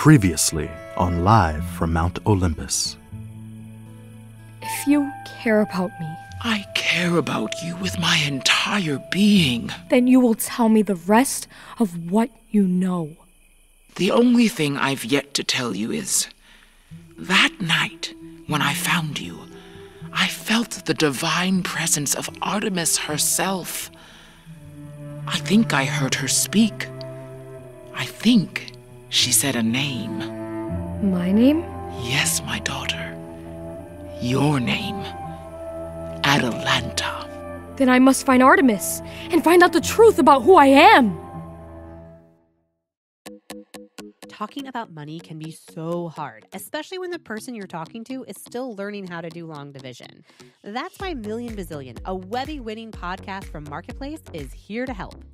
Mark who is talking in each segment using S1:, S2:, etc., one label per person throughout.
S1: Previously on Live from Mount Olympus.
S2: If you care about me,
S3: I care about you with my entire being.
S2: then you will tell me the rest of what you know.
S3: The only thing I've yet to tell you is, that night when I found you, I felt the divine presence of Artemis herself. I think I heard her speak. I think she said a name.
S2: My name?
S3: Yes, my daughter. Your name. Atalanta.
S2: Then I must find Artemis and find out the truth about who I am.
S4: Talking about money can be so hard, especially when the person you're talking to is still learning how to do long division. That's why Million Bazillion, a Webby-winning podcast from Marketplace, is here to help.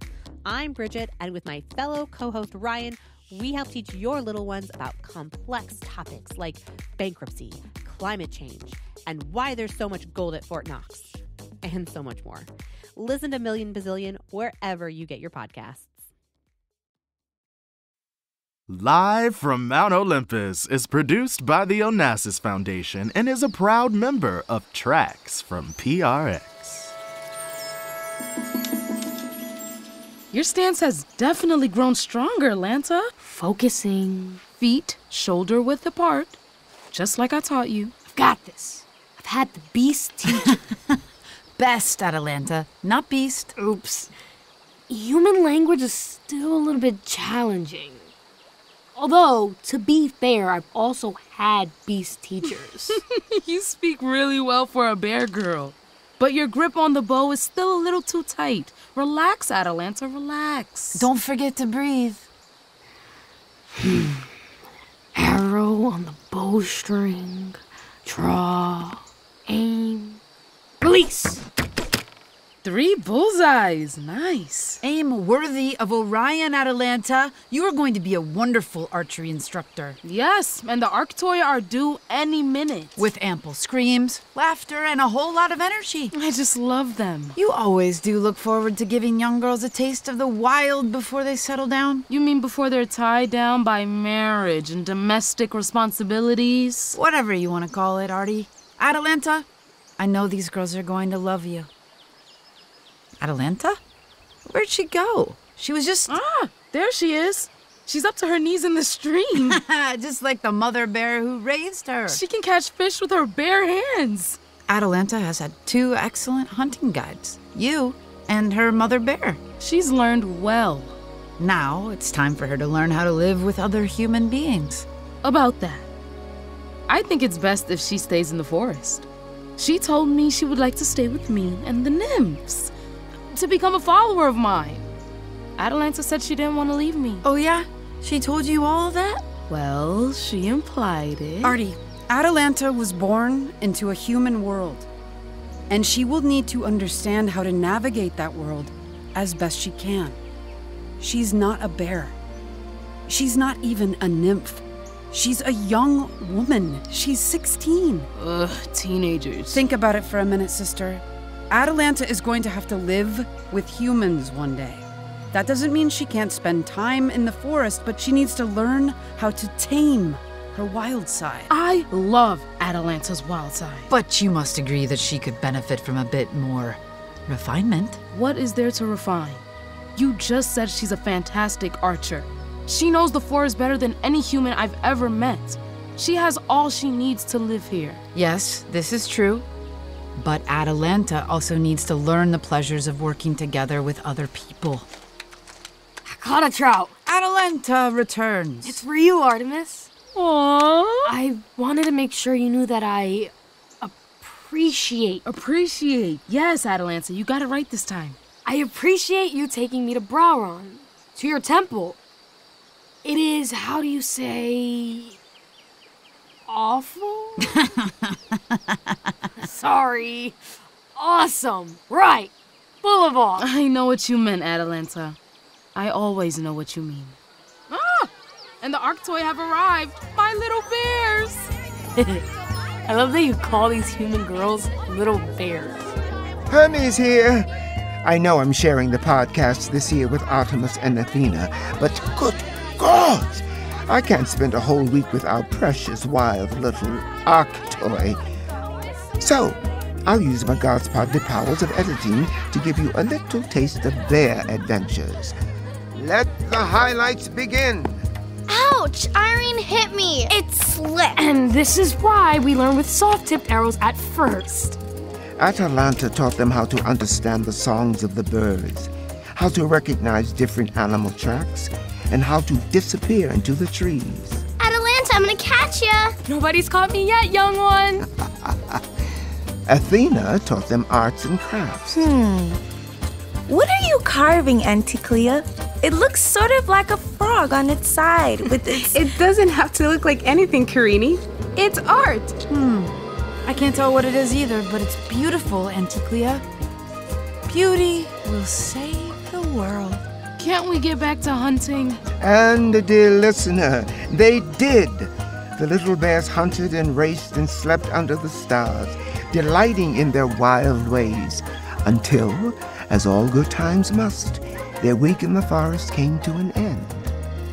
S4: I'm Bridget, and with my fellow co-host Ryan, we help teach your little ones about complex topics like bankruptcy, climate change, and why there's so much gold at Fort Knox, and so much more. Listen to Million Bazillion wherever you get your podcasts.
S1: Live from Mount Olympus is produced by the Onassis Foundation and is a proud member of Tracks from PRX.
S5: Your stance has definitely grown stronger, Atalanta.
S2: Focusing.
S5: Feet shoulder width apart, just like I taught you.
S6: I've got this. I've had the beast teacher.
S7: Best, Atalanta, not beast.
S6: Oops. Human language is still a little bit challenging. Although, to be fair, I've also had beast teachers.
S5: You speak really well for a bear girl. But your grip on the bow is still a little too tight. Relax, Atalanta, relax.
S7: Don't forget to breathe.
S6: Arrow on the bowstring. Draw. Aim. Release!
S5: 3 bullseyes, nice.
S7: Aim worthy of Orion, Atalanta. You are going to be a wonderful archery instructor.
S5: Yes, and the Arktoi are due any minute.
S7: With ample screams, laughter, and a whole lot of energy.
S5: I just love them.
S7: You always do look forward to giving young girls a taste of the wild before they settle down.
S5: You mean before they're tied down by marriage and domestic responsibilities?
S7: Whatever you want to call it, Artie. Atalanta, I know these girls are going to love you. Atalanta? Where'd she go? She was just...
S5: Ah, there she is. She's up to her knees in the stream.
S7: Just like the mother bear who raised her.
S5: She can catch fish with her bare hands.
S7: Atalanta has had 2 excellent hunting guides. You and her mother bear.
S5: She's learned well.
S7: Now it's time for her to learn how to live with other human beings.
S5: About that, I think it's best if she stays in the forest. She told me she would like to stay with me and the nymphs. To become a follower of mine. Atalanta said she didn't want to leave me.
S7: Oh yeah? She told you all of that?
S5: Well, she implied it.
S8: Artie, Atalanta was born into a human world, and she will need to understand how to navigate that world as best she can. She's not a bear. She's not even a nymph. She's a young woman. She's 16.
S5: Ugh, teenagers.
S8: Think about it for a minute, sister. Atalanta is going to have to live with humans one day. That doesn't mean she can't spend time in the forest, but she needs to learn how to tame her wild side.
S5: I love Atalanta's wild side.
S7: But you must agree that she could benefit from a bit more refinement.
S5: What is there to refine? You just said she's a fantastic archer. She knows the forest better than any human I've ever met. She has all she needs to live here.
S7: Yes, this is true. But Atalanta also needs to learn the pleasures of working together with other people.
S6: I caught a trout.
S7: Atalanta returns.
S6: It's for you, Artemis.
S5: Aww.
S6: I wanted to make sure you knew that I appreciate.
S5: Appreciate. Yes, Atalanta, you got it right this time.
S6: I appreciate you taking me to Brauron, to your temple. It is, how do you say, awful? Sorry. Awesome. Right. Full of awe.
S5: I know what you meant, Atalanta. I always know what you mean. Ah! And the Arktoi have arrived. My little bears.
S6: I love that you call these human girls little bears.
S9: Hermes here. I know I'm sharing the podcast this year with Artemis and Athena, but good God! I can't spend a whole week with our precious wild little Arktoi. So, I'll use my Godspotly powers of editing to give you a little taste of their adventures. Let the highlights begin.
S10: Ouch! Irene hit me. It slipped.
S2: And this is why we learn with soft-tipped arrows at first.
S9: Atalanta taught them how to understand the songs of the birds, how to recognize different animal tracks, and how to disappear into the trees.
S10: Atalanta, I'm gonna catch ya.
S2: Nobody's caught me yet, young one.
S9: Athena taught them arts and crafts.
S11: What are you carving, Auntie Clea? It looks sort of like a frog on its side with its...
S8: It doesn't have to look like anything, Karini. It's art.
S7: I can't tell what it is either, but it's beautiful, Auntie Clea. Beauty will save the world.
S5: Can't we get back to hunting?
S9: And, dear listener, they did. The little bears hunted and raced and slept under the stars, delighting in their wild ways, until, as all good times must, their week in the forest came to an end.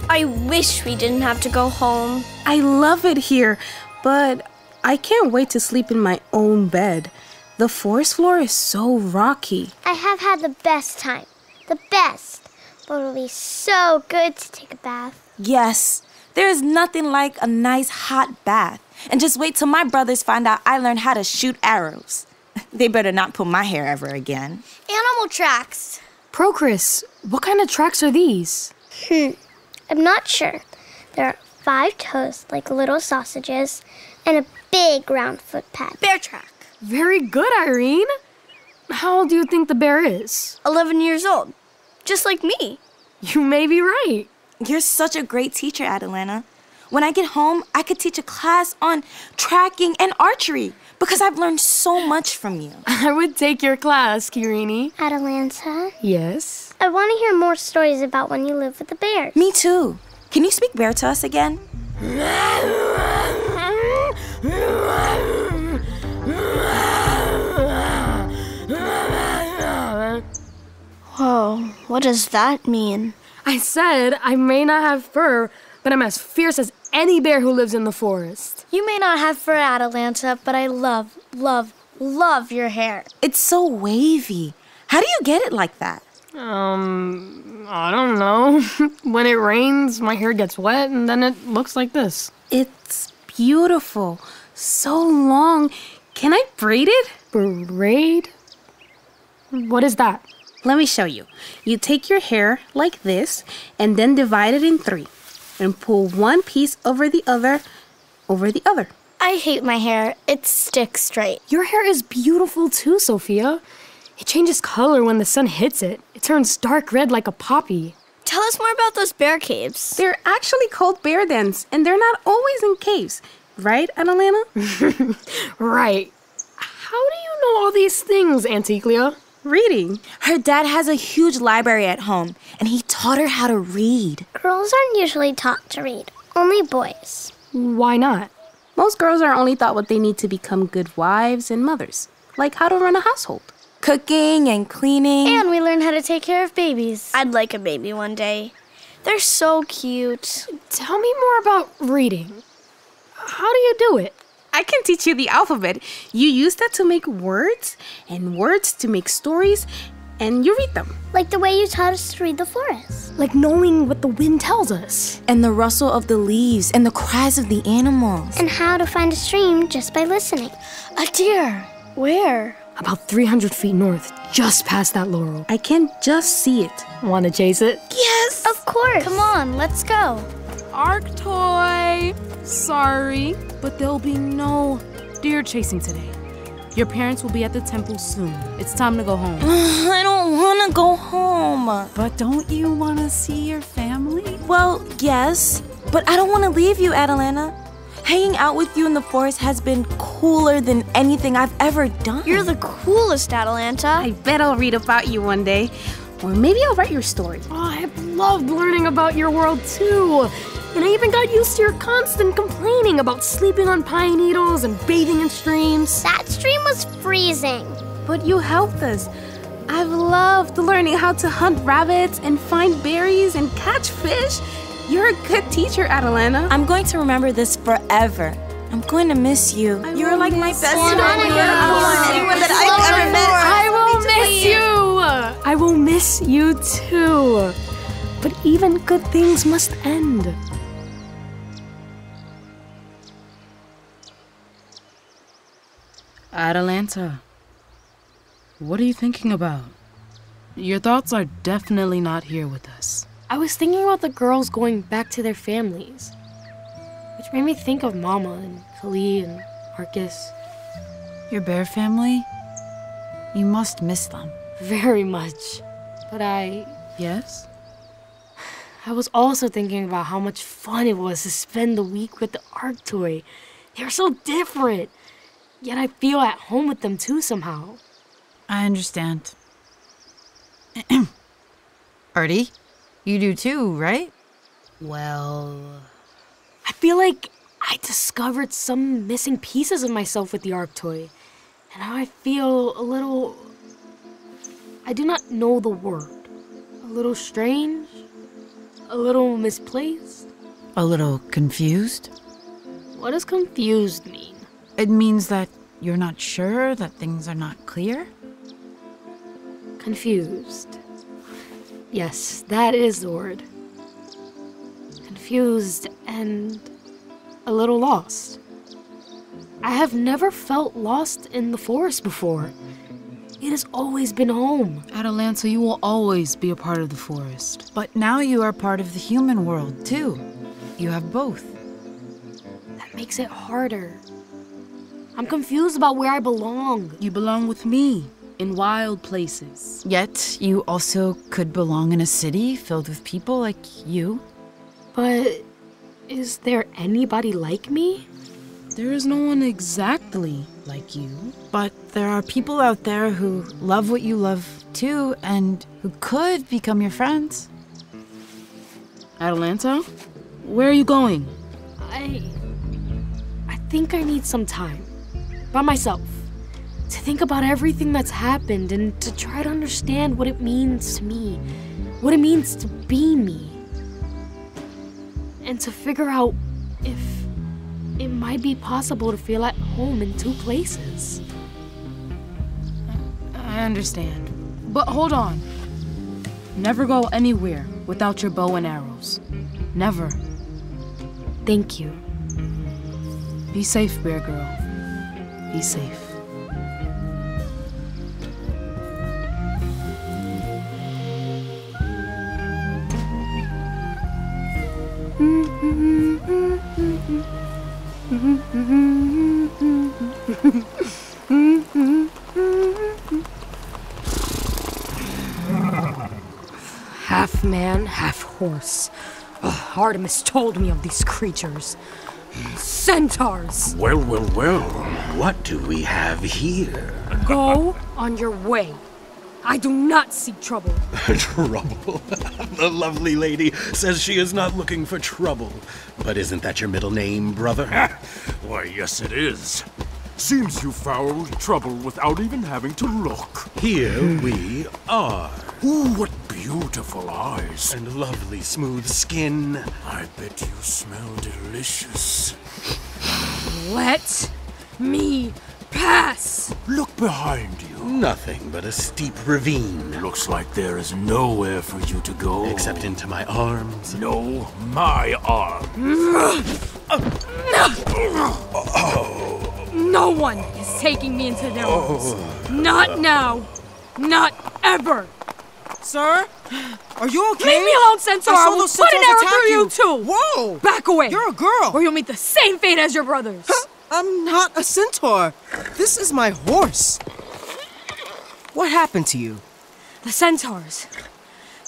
S10: I wish we didn't have to go home.
S12: I love it here, but I can't wait to sleep in my own bed. The forest floor is so rocky.
S10: I have had the best time. The best. But it'll be so good to take a bath.
S11: Yes, there is nothing like a nice hot bath. And just wait till my brothers find out I learned how to shoot arrows. They better not pull my hair ever again.
S10: Animal tracks.
S2: Procris, what kind of tracks are these?
S10: I'm not sure. There are 5 toes like little sausages and a big round footpad. Bear track.
S2: Very good, Irene. How old do you think the bear is?
S10: 11 years old. Just like me.
S2: You may be right.
S11: You're such a great teacher, Atalanta. When I get home, I could teach a class on tracking and archery because I've learned so much from you.
S2: I would take your class, Kirini.
S10: Atalanta?
S2: Yes?
S10: I want to hear more stories about when you lived with the bears.
S11: Me too. Can you speak bear to us again?
S10: Whoa, what does that mean?
S2: I said I may not have fur, but I'm as fierce as any bear who lives in the forest.
S10: You may not have fur, Atalanta, but I love your hair.
S11: It's so wavy. How do you get it like that?
S2: I don't know. When it rains, my hair gets wet, and then it looks like this.
S12: It's beautiful. So long. Can I braid it?
S2: Braid? What is that?
S12: Let me show you. You take your hair like this, and then divide it in 3. And pull one piece over the other,
S10: I hate my hair. It sticks straight.
S2: Your hair is beautiful too, Sophia. It changes color when the sun hits it. It turns dark red like a poppy.
S10: Tell us more about those bear caves.
S12: They're actually called bear dens, and they're not always in caves. Right, Atalanta?
S2: Right. How do you know all these things, Auntie Clea?
S12: Reading.
S11: Her dad has a huge library at home, and he taught her how to read.
S10: Girls aren't usually taught to read. Only boys.
S2: Why not?
S12: Most girls are only taught what they need to become good wives and mothers, like how to run a household.
S11: Cooking and cleaning.
S10: And we learn how to take care of babies. I'd like a baby one day. They're so cute.
S2: Tell me more about reading. How do you do it?
S12: I can teach you the alphabet. You use that to make words, and words to make stories, and you read them.
S10: Like the way you taught us to read the forest.
S2: Like knowing what the wind tells us.
S11: And the rustle of the leaves and the cries of the animals.
S10: And how to find a stream just by listening. A deer. Where?
S2: About 300 feet north, just past that laurel.
S12: I can just see it.
S2: Want to chase it?
S10: Yes! Of course! Come on, let's go.
S5: Arktoi! Sorry, but there'll be no deer chasing today. Your parents will be at the temple soon. It's time to go home.
S11: I don't want to go home.
S7: But don't you want to see your family?
S11: Well, yes, but I don't want to leave you, Atalanta. Hanging out with you in the forest has been cooler than anything I've ever done.
S10: You're the coolest, Atalanta.
S12: I bet I'll read about you one day. Or maybe I'll write your story.
S2: Oh, I've loved learning about your world too. And I even got used to your constant complaining about sleeping on pine needles and bathing in streams.
S10: That stream was freezing.
S12: But you helped us. I've loved learning how to hunt rabbits and find berries and catch fish. You're a good teacher, Atalanta.
S11: I'm going to remember this forever. I'm going to miss you. You're like my best friend. Anyone that I've ever met.
S2: I will miss you. I will miss you too. But even good things must end.
S5: Atalanta, what are you thinking about? Your thoughts are definitely not here with us.
S2: I was thinking about the girls going back to their families, which made me think of Mama and Kali and Arcus.
S7: Your bear family? You must miss them.
S2: Very much. But
S5: Yes?
S2: I was also thinking about how much fun it was to spend the week with the Arktoi. They were so different. Yet I feel at home with them too somehow.
S7: I understand. Artie, you do too, right?
S2: Well, I feel like I discovered some missing pieces of myself with the Arktoi. And now I feel a little... I do not know the word. A little strange? A little misplaced?
S7: A little confused?
S2: What does confused mean?
S7: It means that you're not sure, that things are not clear?
S2: Confused. Yes, that is the word. Confused and a little lost. I have never felt lost in the forest before. It has always been home.
S5: Atalanta, you will always be a part of the forest.
S7: But now you are part of the human world, too. You have both.
S2: That makes it harder. I'm confused about where I belong.
S5: You belong with me, in wild places.
S7: Yet, you also could belong in a city filled with people like you.
S2: But is there anybody like me?
S5: There is no one exactly like you.
S7: But there are people out there who love what you love too, and who could become your friends.
S5: Atalanta, where are you going?
S2: I think I need some time. By myself. To think about everything that's happened and to try to understand what it means to me. What it means to be me. And to figure out if it might be possible to feel at home in two places.
S5: I understand. But hold on. Never go anywhere without your bow and arrows. Never.
S2: Thank you.
S5: Be safe, bear girl. Be safe.
S2: Half man, half horse. Artemis told me of these creatures. Centaurs!
S13: Well, what do we have here?
S2: Go on your way. I do not seek trouble.
S13: Trouble? The lovely lady says she is not looking for trouble. But isn't that your middle name, brother?
S14: Why, yes it is. Seems you found trouble without even having to look.
S13: Here we are.
S14: Ooh, what beautiful eyes.
S13: And lovely smooth skin.
S14: I bet you smell delicious.
S2: Let me pass.
S14: Look behind you.
S13: Nothing but a steep ravine.
S14: Looks like there is nowhere for you to go.
S13: Except into my arms.
S14: No, my arms.
S2: No one is taking me into their arms. Not now. Not ever.
S15: Sir? Are you okay?
S2: Leave me alone, Centaur! I will put an arrow through you too!
S15: Whoa!
S2: Back away!
S15: You're a girl!
S2: Or you'll meet the same fate as your brothers!
S15: I'm not a centaur! This is my horse! What happened to you?
S2: The centaurs.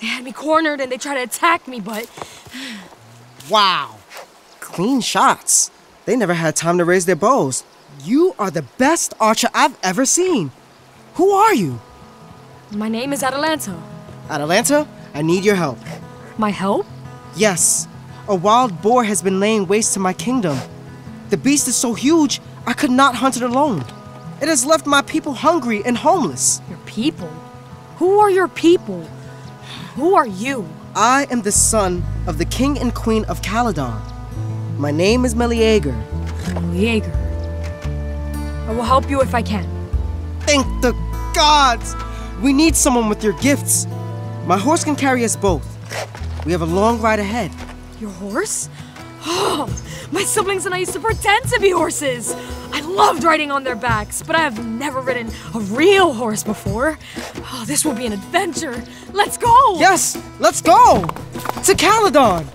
S2: They had me cornered and they tried to attack me, but...
S15: Wow! Clean shots. They never had time to raise their bows. You are the best archer I've ever seen. Who are you?
S2: My name is Atalanta.
S15: Atalanta, I need your help.
S2: My help?
S15: Yes. A wild boar has been laying waste to my kingdom. The beast is so huge, I could not hunt it alone. It has left my people hungry and homeless.
S2: Your people? Who are your people? Who are you?
S15: I am the son of the king and queen of Caledon. My name is Meleager.
S6: Meleager. I will help you if I can.
S15: Thank the gods! We need someone with your gifts. My horse can carry us both. We have a long ride ahead.
S6: Your horse? Oh, my siblings and I used to pretend to be horses. I loved riding on their backs, but I have never ridden a real horse before. Oh, this will be an adventure. Let's go!
S15: Yes, let's go! To Caledon!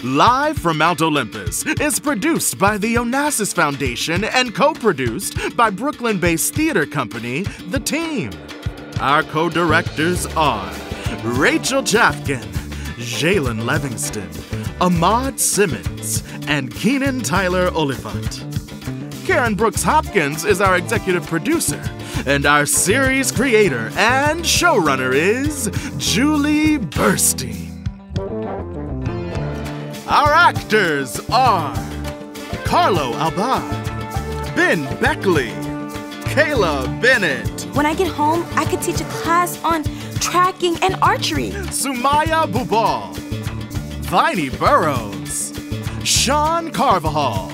S1: Live from Mount Olympus is produced by the Onassis Foundation and co-produced by Brooklyn-based theater company, The Team. Our co-directors are Rachel Chavkin, Zhailon Levingston, Ahmad Simmons, and Keenan Tyler Oliphant. Karen Brooks Hopkins is our executive producer, and our series creator and showrunner is Julie Burstein. Our actors are Carlo Albad, Ben Beckley, Kayla Bennett.
S11: When I get home, I could teach a class on tracking and archery.
S1: Sumaya Bubal, Viney Burrows, Sean Carvajal,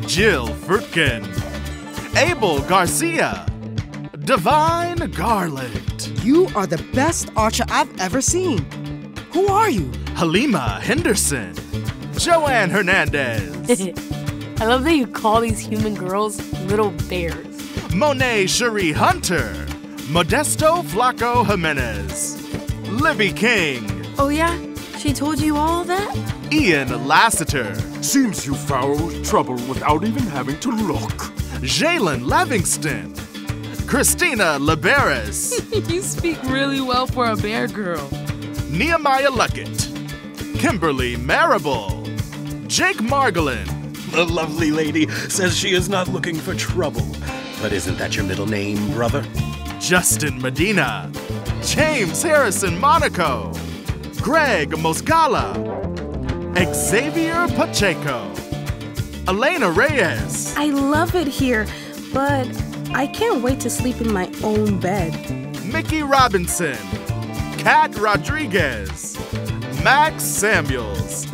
S1: Jill Fruitkin, Abel Garcia, Divine Garland.
S15: You are the best archer I've ever seen. Who are you?
S1: Halima Henderson, Joanne Hernandez.
S6: I love that you call these human girls little bears.
S1: Monet Cherie Hunter, Modesto Flaco Jimenez, Libby King.
S12: Oh yeah? She told you all that?
S1: Ian Lassiter.
S14: Seems you found trouble without even having to look.
S1: Zhailon Levingston, Christina Liberis.
S5: You speak really well for a bear girl.
S1: Nehemiah Luckett, Kimberly Marable, Jake Margolin.
S13: The lovely lady says she is not looking for trouble. But isn't that your middle name, brother?
S1: Justin Medina, James Harrison Monaco, Greg Moscala, Xavier Pacheco, Elena Reyes.
S12: I love it here, but I can't wait to sleep in my own bed.
S1: Mickey Robinson, Kat Rodriguez, Max Samuels,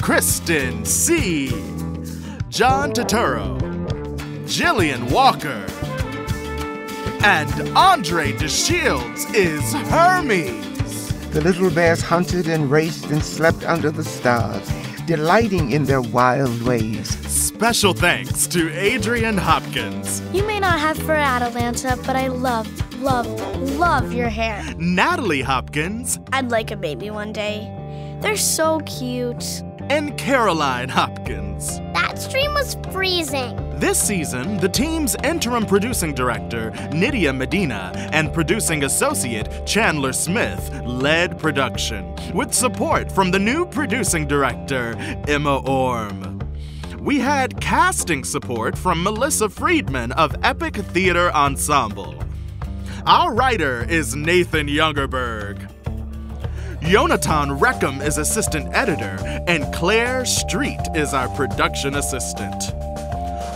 S1: Kristen C., John Turturro, Jillian Walker, and Andre DeShields is Hermes.
S9: The little bears hunted and raced and slept under the stars, delighting in their wild ways.
S1: Special thanks to Adrian Hopkins.
S10: You may not have fur, Atalanta, but I love your hair.
S1: Natalie Hopkins.
S10: I'd like a baby one day. They're so cute.
S1: And Caroline Hopkins.
S10: That stream was freezing.
S1: This season, the team's interim producing director, Nydia Medina, and producing associate, Chandler Smith, led production, with support from the new producing director, Emma Orm. We had casting support from Melissa Friedman of Epic Theater Ensemble. Our writer is Nathan Youngerberg. Yonatan Reckham is assistant editor, and Claire Street is our production assistant.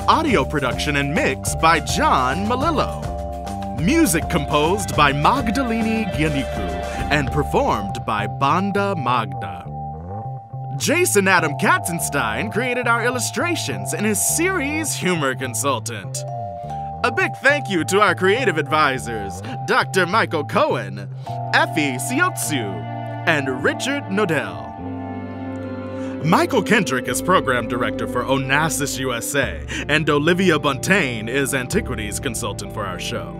S1: Audio production and mix by John Malillo. Music composed by Magdalene Gianniku and performed by Banda Magda. Jason Adam Katzenstein created our illustrations and is series humor consultant. A big thank you to our creative advisors, Dr. Michael Cohen, Effie Siotsu, and Richard Nodell. Michael Kendrick is program director for Onassis USA, and Olivia Buntain is antiquities consultant for our show.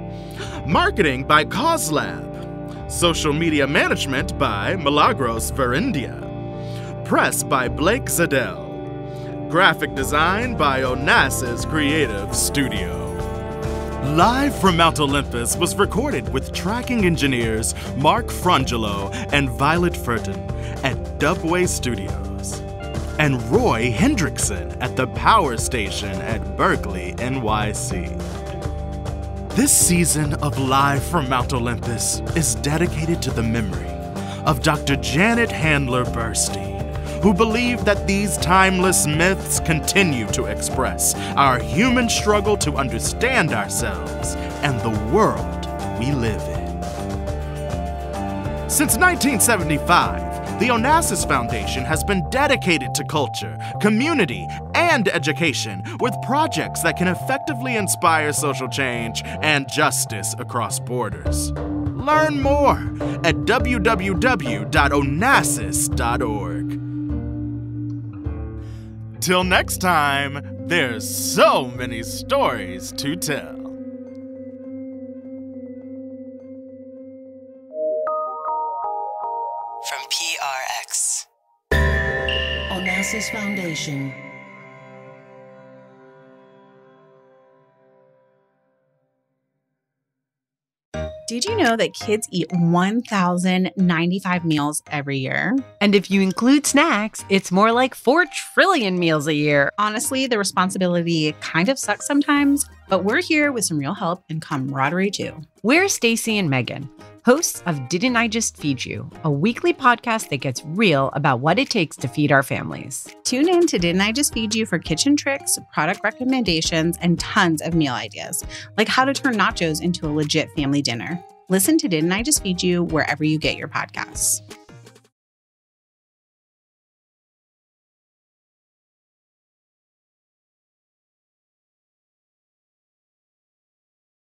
S1: Marketing by CauseLab. Social media management by Milagros Verindia. Press by Blake Zadell. Graphic design by Onassis Creative Studio. Live from Mount Olympus was recorded with tracking engineers Mark Frangelo and Violet Furton at Dubway Studios, and Roy Hendrickson at the Power Station at Berkeley, NYC. This season of Live from Mount Olympus is dedicated to the memory of Dr. Janet Handler Burstein, who believed that these timeless myths continue to express our human struggle to understand ourselves and the world we live in. Since 1975, the Onassis Foundation has been dedicated to culture, community, and education with projects that can effectively inspire social change and justice across borders. Learn more at www.onassis.org. Till next time, there's so many stories to tell.
S16: From PRX. Onassis Foundation.
S17: Did you know that kids eat 1,095 meals every year?
S18: And if you include snacks, it's more like 4 trillion meals a year.
S17: Honestly, the responsibility kind of sucks sometimes, but we're here with some real help and camaraderie too.
S18: We're Stacy and Megan, hosts of Didn't I Just Feed You, a weekly podcast that gets real about what it takes to feed our families.
S17: Tune in to Didn't I Just Feed You for kitchen tricks, product recommendations, and tons of meal ideas, like how to turn nachos into a legit family dinner. Listen to Didn't I Just Feed You wherever you get your podcasts.